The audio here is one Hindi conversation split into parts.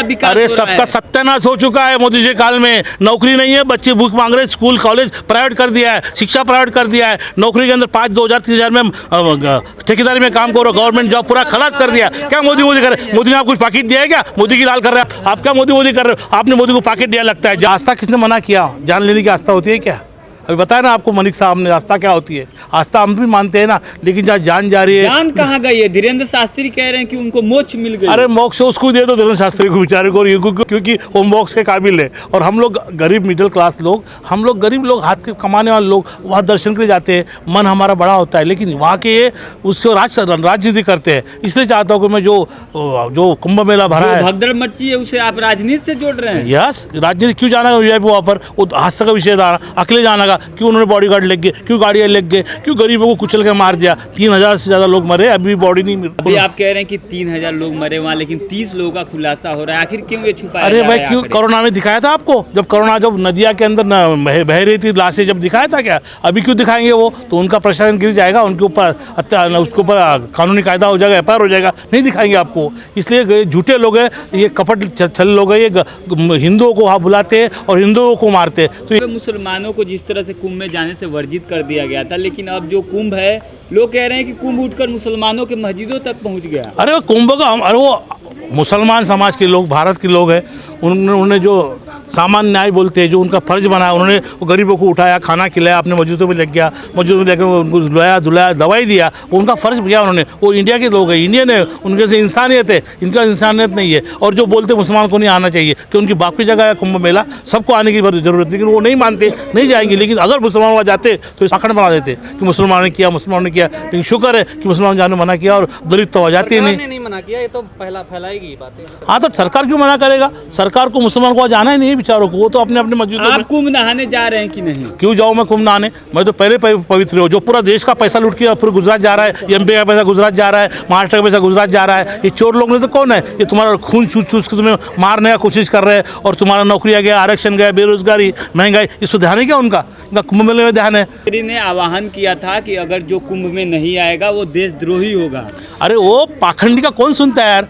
अरे सबका सत्यानाश हो चुका है मोदी जी काल में। नौकरी नहीं है, बच्चे भूख मांग रहे, स्कूल कॉलेज प्राइवेट कर दिया है, शिक्षा प्राइवेट कर दिया है, नौकरी के अंदर 5 2,000 3,000 में ठेकेदारी में काम करो, गवर्नमेंट जॉब पूरा खलास कर दिया। क्या मोदी कर रहे? मोदी ने आप कुछ पाकिट दिया है क्या? मोदी की लाल कर रहे हैं आप क्या? मोदी कर रहे हो? आपने मोदी को पाकिट दिया लगता है। आस्था किसने मना किया? जान लेने की आस्था होती है क्या? अभी बताया ना आपको मनिक साहब ने, आस्था क्या होती है। आस्था हम भी मानते हैं ना, लेकिन जहाँ जान जा रही है। जान कहाँ गई है? धीरेन्द्र शास्त्री कह रहे हैं कि उनको मोक्ष मिल गई। अरे मोक्ष उसको दे दो धीरेन्द्र शास्त्री को बेचारे को, क्योंकि वो मोक्ष के काबिल है। और हम लोग गरीब मिडिल क्लास लोग, हम लोग गरीब लोग, हाथ के कमाने वाले लोग वहाँ दर्शन के लिए जाते हैं, मन हमारा बड़ा होता है। लेकिन वहाँ के ये उसको राजनीति करते हैं। इसलिए चाहता हूँ कि मैं जो कुंभ मेला भरा है, भगदड़ मची है, उसे आप राजनीति से जोड़ रहे हैं। यस, राजनीति क्यों जाना वीआईपी वहाँ पर? वो हादसा का विषय था, अकेले जाना का क्यों? उन्होंने बॉडीगार्ड लग गए, क्यों गाड़ियाँ लग गए, क्यों गरीबों को कुचल के मार दिया? 3,000 से ज़्यादा लोग मरे, अभी बॉडी नहीं मिल। अभी आप कह रहे हैं कि 3,000 लोग मरे वहाँ, लेकिन 30 लोगों का खुलासा हो रहा है। आखिर क्यों ये छुपाया? अरे भाई क्यों? कोरोना में दिखाया था आपको? जब नदिया के अंदर बह रही थी लाशें, जब दिखाया था क्या? अभी क्यों दिखाएंगे? वो तो उनका प्रशासन गिर जाएगा, उनके ऊपर उसके ऊपर कानूनी कायदा हो जाएगा, एफआईआर हो जाएगा। नहीं दिखाएंगे आपको। इसलिए झूठे लोग हैं, ये कपट छल लोग हैं, ये हिंदुओं को वहाँ बुलाते हैं और हिंदुओं को मारते हैं। तो मुसलमानों को जिस तरह से कुंभ में जाने से वर्जित कर दिया गया था, लेकिन अब जो कुंभ है, लोग कह रहे हैं कि कुंभ उठकर मुसलमानों के मस्जिदों तक पहुंच गया। अरे वो कुंभ का अरे वो मुसलमान समाज के लोग, भारत के लोग हैं, उन्होंने जो सामान्य न्याय बोलते हैं, जो उनका फर्ज बनाया, उन्होंने गरीबों को उठाया, खाना खिलाया, अपने मस्जिदों में लग गया, मस्जिदों में लेकर उनको धुलाया, दवाई दिया, वो उनका फर्ज किया उन्होंने। वो इंडिया के लोग हैं, इंडियन है, उनके से इंसानियत है, इनका इंसानियत नहीं है। और जो बोलते मुसलमान को नहीं आना चाहिए कि उनकी बाप की जगह है कुंभ मेला, सबको आने की जरूरत है, लेकिन वो नहीं मानते, नहीं जाएंगे। लेकिन अगर मुसलमान वहाँ जाते तो साखड़ बना देते कि मुसलमानों ने किया, मुसलमानों ने किया। लेकिन शुक्र है कि मुसलमान जाने मना किया और दलित तो आ जाते ही नहीं मना किया, ये तो पहला फैलाएगी बातें। हाँ, तो सरकार क्यों मना करेगा? सरकार को मुसलमान को जाना ही नहीं बेचारों को, वो तो अपने मस्जिदों में। कुंभ नहाने जा रहे हैं कि नहीं? क्यों जाऊँ मैं कुंभ नहाने? मैं तो पहले पवित्र हूँ। जो पूरा देश का पैसा लूट किया, पूरा गुजरात जा रहा है, एमपी का पैसा गुजरात जा रहा है, महाराष्ट्र का पैसा गुजरात जा रहा है। ये चोर लोग ने तो कौन है? ये तुम्हारा खून चूस के तुम्हें मारने का कोशिश कर रहे हैं, और तुम्हारा नौकरियाँ गया, आरक्षण गया, बेरोजगारी, महंगाई, इस पर ध्यान है क्या उनका? कुंभ मेले में ध्यान है। ने आह्वान किया था कि अगर जो कुंभ में नहीं आएगा वो देशद्रोही होगा। अरे वो पाखंडी का कौन सुनता है यार?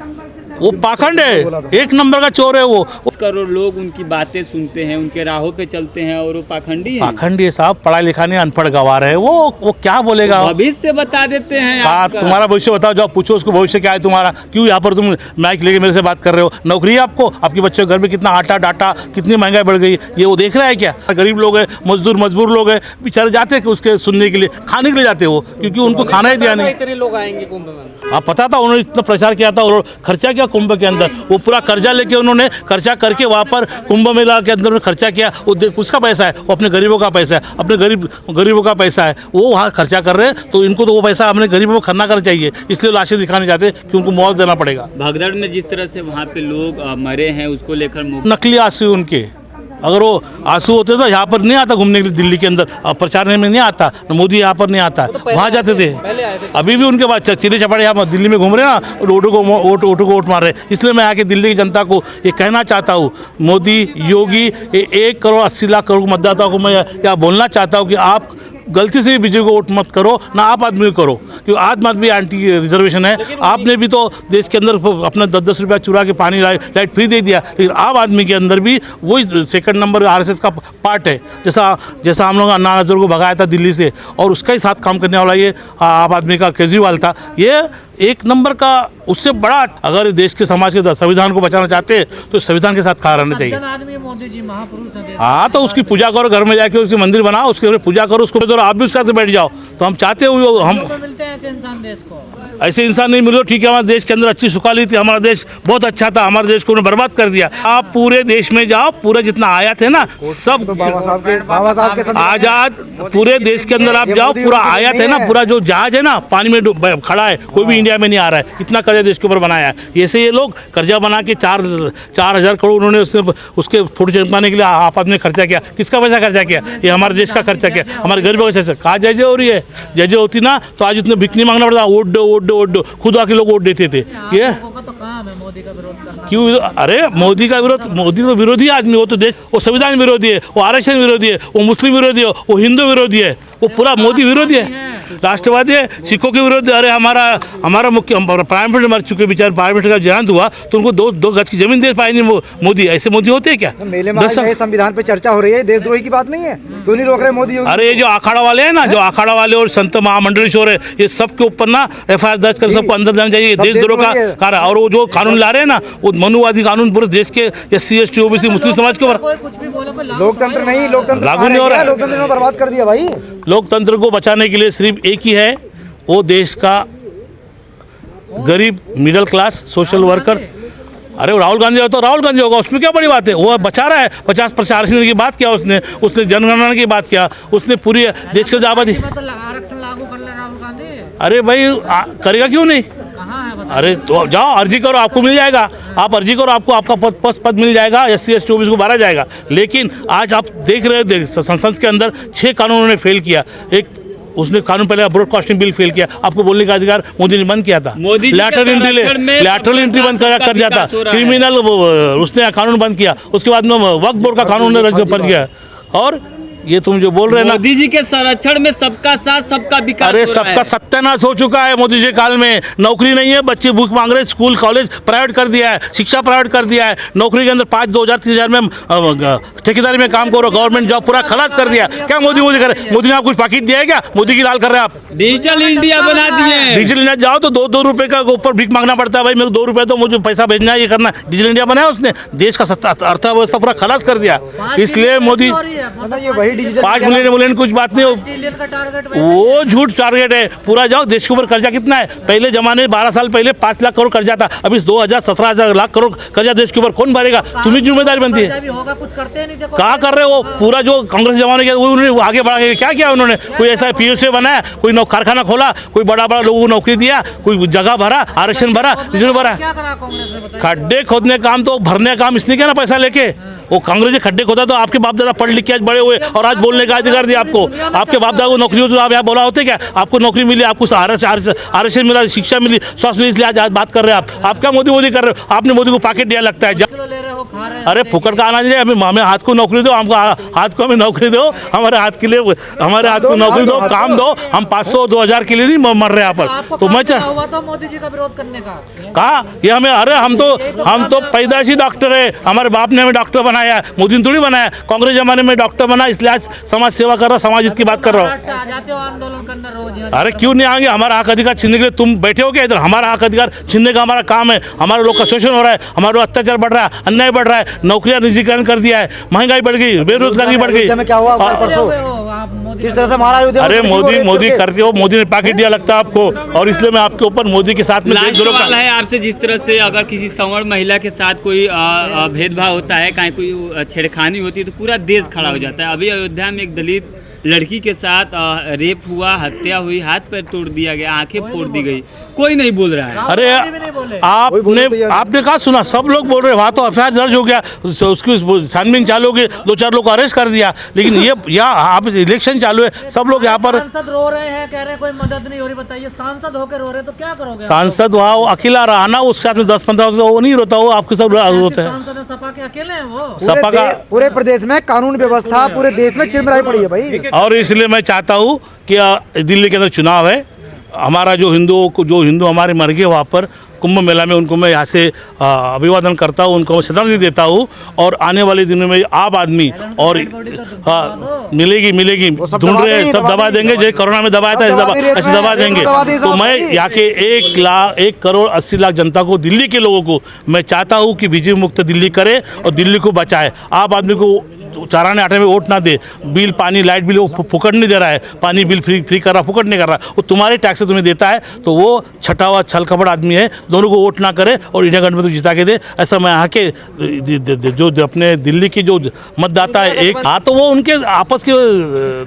वो पाखंड है, एक नंबर का चोर है वो। करोड़ लोग उनकी बातें सुनते हैं, उनके राहों पे चलते हैं, और वो पाखंडी है। पाखंडी है साहब, पढ़ा लिखा नहीं, अनपढ़ गवार है वो क्या बोलेगा? भविष्य बता देते हैं। तुम्हारा भविष्य बताओ, जाओ पूछो उसको भविष्य क्या है तुम्हारा। क्यों यहाँ पर तुम माइक लेके मेरे से बात कर रहे हो? नौकरी है आपको? आपके बच्चों के घर में कितना आटा डाटा, कितनी महंगाई बढ़ गई, ये वो देख रहा है क्या? गरीब लोग हैं, मजबूर लोग हैं, बेचारे जाते हैं उसके सुनने के लिए, खाने के लिए जाते हो, क्योंकि उनको खाना ही दिया नहीं। इतने लोग आएंगे कुंभ में? आप पता था, उन्होंने इतना प्रचार किया था और खर्चा किया कुंभ के अंदर। वो पूरा कर्जा लेके उन्होंने खर्चा करके वहाँ पर कुंभ मेला के अंदर खर्चा किया। वो उसका पैसा है, वो अपने गरीबों का पैसा है, अपने गरीबों का पैसा है, वो वहाँ खर्चा कर रहे हैं। तो इनको तो वो पैसा अपने गरीबों को खर्चा करना चाहिए, इसलिए लाशें दिखाने जाते कि उनको मुआवजा देना पड़ेगा। भगदड़ में जिस तरह से वहाँ पे लोग मरे हैं, उसको लेकर नकली आंसू उनके। अगर वो आंसू होते तो यहाँ पर नहीं आता घूमने के लिए, दिल्ली के अंदर प्रचार में नहीं आता, मोदी यहाँ पर नहीं आता, वहाँ जाते थे। अभी भी उनके बाद चिड़े चपाड़े यहाँ दिल्ली में घूम रहे ना, वोटों को वोट मार रहे। इसलिए मैं आके दिल्ली की जनता को ये कहना चाहता हूँ, मोदी, योगी, 1 करोड़ 80 लाख करोड़ मतदाताओं को मैं यहाँ बोलना चाहता हूँ कि आप गलती से भी बीजेपी को वोट मत करो, ना आप आदमी को करो, क्योंकि आदमी आदमी एंटी रिजर्वेशन है। आपने भी तो देश के अंदर अपना 10-10 रुपया चुरा के पानी लाइट फ्री दे दिया, लेकिन आम आदमी के अंदर भी वही सेकंड नंबर आरएसएस का पार्ट है। जैसा हम लोग अन्ना हज़ारे को भगाया था दिल्ली से, और उसका ही साथ काम करने वाला ये आम आदमी का केजरीवाल था। ये 1 नंबर का, उससे बड़ा अगर देश के समाज के संविधान को बचाना चाहते हैं तो संविधान के साथ खड़ा रहना चाहिए। मोदी जी महापुरुष हैं। हाँ, तो उसकी पूजा करो, घर में जाके उसकी मंदिर बनाओ, उसके पूजा करो, उसको आप भी उसके साथ बैठ जाओ। तो हम चाहते हो हम मिलते हैं ऐसे इंसान देश को। ऐसे इंसान नहीं मिलो, ठीक है। हमारे देश के अंदर अच्छी सुखाली थी, हमारा देश बहुत अच्छा था, हमारे देश को उन्होंने बर्बाद कर दिया। आप पूरे देश में जाओ, पूरे जितना आयात है ना सब आजाद, पूरे देश के अंदर आप जाओ, पूरा आयात है ना, पूरा जो जहाज है ना पानी में खड़ा है, कोई भी इंडिया में नहीं आ रहा है। इतना कर्जा देश के ऊपर बनाया है। ऐसे ये लोग कर्जा बना के 4,000 करोड़ उन्होंने उसके फोटो चिपकाने के लिए आप आदमी ने खर्चा किया। किसका पैसा खर्चा किया? ये हमारे देश का खर्चा किया, हमारे गरीबों का पैसा। कहाँ जय हो रही है? जय होती ना तो आज इतने भिख नहीं मांगना पड़ता। वोट दो, खुद आके लोग वोट देते थे। ये काम है मोदी का विरोध करना? क्यों अरे मोदी का विरोध, मोदी तो विरोधी आदमी, वो तो देश, वो संविधान विरोधी है, वो आरक्षण विरोधी है, वो मुस्लिम विरोधी है, वो हिंदू विरोधी है, वो पूरा मोदी विरोधी है, राष्ट्रवादी है, सिखों के विरोधी। अरे हमारा मुख्य प्राइम मिनिस्टर मर चुके बेचारे, प्राइम मिनिस्टर का देहांत हुआ तो उनको दो गज की जमीन दे पाए नहीं मोदी। ऐसे मोदी होते हैं क्या? मेले में संविधान पे चर्चा हो रही है, देशद्रोही की बात नहीं है, क्यों नहीं रोक रहे मोदी? अरे ये जो अखाड़ा वाले हैं ना, जो अखाड़ा वाले और संत महामंडलेश्वर है, ये सब के ऊपर ना FIR दर्ज कर सबको अंदर जाना चाहिए। देशद्रोह का कार्य। और वो जो कानून ला रहे हैं ना, वो मनुवादी कानून पूरे देश के SC ST OBC मुस्लिम समाज के ऊपर। कुछ भी बोलो, कोई लोकतंत्र नहीं, लोकतंत्र लागू नहीं हो रहा है। लोकतंत्र ने बर्बाद कर दिया भाई। लोकतंत्र को बचाने के लिए सिर्फ एक ही है, वो देश का गरीब मिडिल क्लास सोशल वर्कर। अरे राहुल गांधी हो तो राहुल गांधी होगा, उसमें क्या बड़ी बात है? वो बचा रहा है 50% आरक्षण की बात किया उसने जनगणना की बात किया, उसने पूरी देश की आबादी। आरक्षण लागू कर ले राहुल गांधी। अरे भाई करेगा क्यों नहीं? कहाँ है बताओ? अरे तो जाओ अर्जी करो, आपको मिल जाएगा। आप अर्जी करो, आपको आपका पद मिल जाएगा, SC ST OBC को भरा जाएगा। लेकिन आज आप देख रहे हैं संसद के अंदर 6 कानून उन्होंने फेल किया। एक उसने कानून पहले ब्रॉडकास्टिंग बिल फेल किया, आपको बोलने का अधिकार मोदी ने बंद किया था। लैटरल एंट्री बंद कर दिया था, क्रिमिनल उसने कानून बंद किया। उसके बाद में वक्फ बोर्ड का कानून ने रद्द कर दिया। और ये तुम जो बोल रहे हैं ना, मोदी जी के संरक्षण में सबका साथ सबका विकास। अरे सबका सत्यानाश हो चुका है मोदी जी काल में। नौकरी नहीं है, बच्चे भूख मांग रहे, स्कूल कॉलेज प्राइवेट कर दिया है, शिक्षा प्राइवेट कर दिया है, नौकरी के अंदर 5-2,000 3,000 में ठेकेदारी में काम करो, गवर्नमेंट जॉब पूरा खलास कर दिया। क्या मोदी करे? मोदी ने आप कुछ पैकेट दिया है क्या? मोदी की लाल कर रहे हैं आप। डिजिटल इंडिया बना दिए। डिजिटल इंडिया जाओ तो 2-2 रुपए का ऊपर भीख मांगना पड़ता है। भाई मेरे को 2 रुपए तो मुझे पैसा भेजना है, ये करना है। डिजिटल इंडिया बनाया उसने, देश का अर्थव्यवस्था पूरा खलास कर दिया। इसलिए मोदी 5 मिलियन कुछ बात नहीं, ट्रिलियन का टारगेट वो झूठ टारगेट है। पूरा जाओ, देश के ऊपर कर्जा कितना है? पहले जमाने 12 साल पहले 5 लाख करोड़ कर्जा था, अभी 2,000-17,000 लाख करोड़ कर्जा देश के ऊपर कौन भरेगा? तुम्हें जिम्मेदारी बनती है। होगा कुछ करते नहीं, देखो कहाँ कर रहे हो? पूरा जो कांग्रेस जमाने के उन्होंने आगे बढ़ा के क्या किया उन्होंने? कोई ऐसा POC बनाया, कोई कारखाना खोला, कोई बड़ा लोगों को नौकरी दिया, कोई जगह भरा, आरक्षण भरा, भरा। क्या करा कांग्रेस ने बताइए? खड्डे खोदने काम तो भरने काम इसने किया ना, पैसा लेके। वो कांग्रेस ने खड्डे खोदा तो आपके बाप दादा पढ़ लिख के आज बड़े हुए और आज बोलने का अधिकार दिया आपको। आपके बाप दादा को नौकरी हो तो आप यहाँ बोला होते क्या? आपको नौकरी मिली, आपको आरक्षण मिला, शिक्षा मिली, स्वास्थ्य मिली, इसलिए आज बात कर रहे हैं आप क्या मोदी कर रहे हो? आपने मोदी को पैकेट दिया लगता है। ले रहे हो, खा रहे हैं। अरे फुकट का आना चाहिए। हमें हाथ को नौकरी दो, हमको हाथ को हमें नौकरी दो, हमारे हाथ के लिए हमारे हाथ को नौकरी दो, काम दो। हम 500-2,000 के लिए नहीं मर रहे यहाँ पर। तो मैं हुआ था मोदी जी का विरोध करने का कहा ये हमें, अरे हम तो पैदाइशी डॉक्टर है, हमारे बाप ने हमें डॉक्टर बनाया, मोदी ने थोड़ी बनाया। कांग्रेस जमाने में डॉक्टर बना, इसलिए आज समाज सेवा कर रहा, समाज हित की बात कर रहा हूँ। आ जाते हो आंदोलन करने रोज। अरे क्यों नहीं आएंगे? हमारा हक अधिकार छीनने के लिए तुम बैठे हो क्या इधर? हमारा हक अधिकार छीनने का हमारा काम है। हमारे लोग का शोषण हो रहा है, हमारे लोग अत्याचार बढ़ रहा है, अन्याय बढ़ रहा है, नौकरियां निजीकरण कर दिया है, महंगाई बढ़ गई, बेरोजगारी बढ़ गई। क्या हुआ परसों? किस तरह से मारा अयोध्या? अरे मोदी करते हो, मोदी ने पैकेट दिया लगता है आपको, और इसलिए मैं आपके ऊपर मोदी के साथ में लास्ट सवाल है आपसे, जिस तरह से अगर किसी सवर्ण महिला के साथ कोई भेदभाव होता है, कहीं कोई छेड़खानी होती है तो पूरा देश खड़ा हो जाता है। अभी अयोध्या में एक दलित लड़की के साथ रेप हुआ, हत्या हुई, हाथ पैर तोड़ दिया गया, आंखें फोड़ दी गई, कोई नहीं बोल रहा है। अरे आपने कहा सुना? सब लोग बोल रहे, वहाँ तो FIR दर्ज हो गया, उसकी छानबीन चालू हो गई, 2-4 लोग को अरेस्ट कर दिया। लेकिन ये यहाँ आप इलेक्शन चालू है, सब लोग यहाँ पर सांसद रो रहे हैं, कह रहे हैं कोई मदद नहीं हो रही। बताइए, सांसद होकर रो रहे तो क्या करोगे? सांसद वहाँ अकेला रहा ना, उसके साथ में 10-15 वो नहीं रोता, वो आपके सब होते हैं। सांसद सपा के अकेले हैं वो। सपा का पूरे प्रदेश में कानून व्यवस्था पूरे देश में चिरमराई पड़ी है भाई। और इसलिए मैं चाहता हूँ कि दिल्ली के अंदर चुनाव है, हमारा जो हिंदू हमारे मर गए वहाँ पर कुंभ मेला में, उनको मैं यहाँ से अभिवादन करता हूँ, उनको श्रद्धांजलि देता हूँ। और आने वाले दिनों में आम आदमी और मिलेगी ढूंढ रहे हैं, सब दबा देंगे, जो कोरोना में दबाया था ऐसे दबा देंगे। तो मैं यहाँ के 1,80,00,000 जनता को, दिल्ली के लोगों को मैं चाहता हूँ कि बीजेपी मुक्त दिल्ली करे और दिल्ली को बचाए। आम आदमी को चराने आटे में वोट ना दे, बिल पानी लाइट बिल वो फुकट नहीं दे रहा है, पानी बिल फ्री कर रहा, फुकट नहीं कर रहा, वो तुम्हारे टैक्स से तुम्हें देता है। तो वो छठा हुआ छल कपड़ आदमी है, दोनों को वोट ना करे और इंडिया गठबंधन को जिता के दे। ऐसा मैं यहाँ के जो अपने दिल्ली की जो मतदाता है, एक तो वो उनके आपस की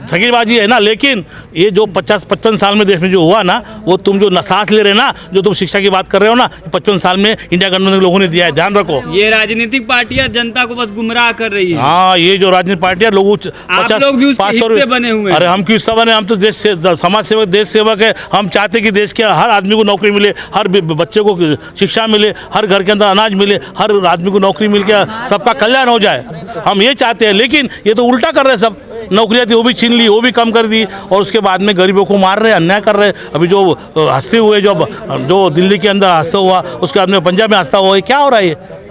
ठगीबाजी है ना। लेकिन ये जो 50-55 साल में देश में जो हुआ ना, वो तुम जो सांस ले रहे ना, जो तुम शिक्षा की बात कर रहे हो ना, 55 साल में इंडिया गठबंधन के लोगों ने दिया है, ध्यान रखो। ये राजनीतिक पार्टियां जनता को बस गुमराह कर रही है। हाँ, ये ये जो राजनीतिक पार्टियां लोग लोग भी उसके हिस्से बने हुए हैं। अरे हम क्यों हिस्सा बने, हम तो देश से समाज सेवक, देश सेवक है। हम चाहते कि देश के हर आदमी को नौकरी मिले, हर बच्चे को शिक्षा मिले, हर घर के अंदर अनाज मिले, हर आदमी को नौकरी मिल के सबका कल्याण हो जाए, हम ये चाहते हैं। लेकिन ये तो उल्टा कर रहे हैं सब, नौकरियाँ थी वो भी छीन ली, वो भी कम कर दी, और उसके बाद में गरीबों को मार रहे हैं, अन्याय कर रहे हैं। अभी जो हादसे हुए, जो दिल्ली के अंदर हादसा हुआ, उसके बाद में पंजाब में हादसा हुआ, ये क्या हो रहा है ये?